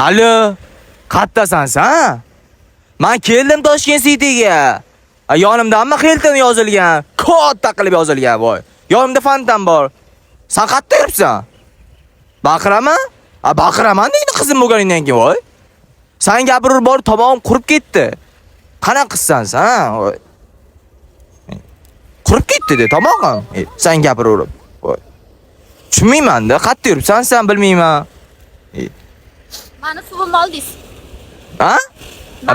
Alo, qattasan-san? Men keldim Toshkent Cityga. Yonimda hamma Hilton yozilgan, katta qilib yozilgan voy. Yonimda fontan bor. Sen qayerda yuribsan? Baqiraman? Baqiraman deydi qizim bo'lganingdan keyin voy. Sen gapirib bor, tomog'im qurib ketdi. Qanaqa qizsan sen? Voy. Qurib ketdi-de tomog'im. Sen gapiraverib. Voy. Tushunmayman-da, qayerda yuribsan sen bilmayman. Mani suvimni oldingiz. Ha?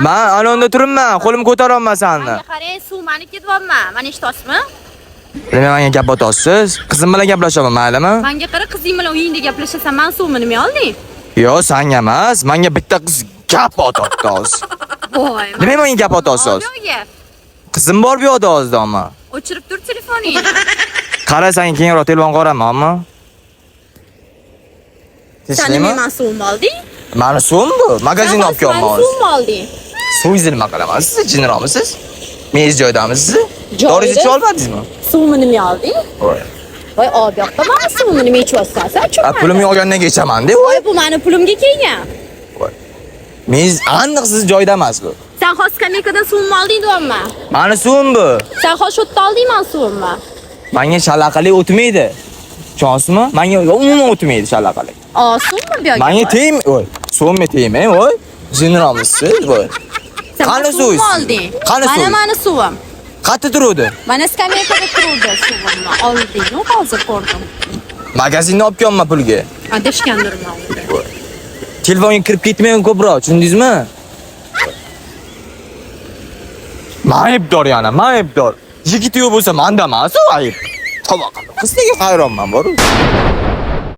Men anonda turibman, qo'limni ko'tara olmasan. Menga qarang, suv meniki deyapman. Mana eshitasizmi? Nima menga gap o'tasiz? Qizim bilan gaplashaman, maylimi? Menga qara, qizing bilan uyingda gaplashasan, men suvimni nima olding? Yo, senga emas, menga bitta qiz gap o'tadi hozir. Voy. Nima menga gap o'tasiz? Qizim bor bu yerda hozirdanmi? O'chirib tur telefoningni. Qara, senga keyinroq telefon qo'ramanmi? Sen nima men suvimni olding? Mani suvim bu, magazindan olib keldim hozir. Suvimni olding. Suvingizni nima qilaman? Siz jinromisiz? Mengiz joydamisiz? Doringizni ichib olmadingizmi? Suvimni nima olding? Voy, ob yoqda men suvimni nima ichyapsan? Sen tushunmading. Pulimni olgandan keyin ichaman-da. Voy, bu meni pulimga kelgan. Mengiz aniq siz joyda emas bu. Sen hozir skameykadan suvimni olding deyapman. Mani suvim bu. Sen hozir shu yerda olding men suvimni. Menga shalaqalik o'tmaydi. Tushunasizmi? Menga umuman o'tmaydi shalaqalik. Suvmi bu yoqda? Menga tegmi? Voy, suvimga tegmay, voy. Jinromisiz, voy. Qani suvingiz? Qani suv? Mana suvim. Qayerda turuvdi? Mana skameykada turuvdi suvimni. Olding, hozir ko'rdim. Magazindan olib kelman pulga. Adashgandirman. Telefonga kirib ketmayman ko'proq, tushundingizmi? Men aybdor yana, men aybdor. Yigit yo'q bo'lsa menda emas, u ayb. Tovoq. Qizga hayronman, bor-ku.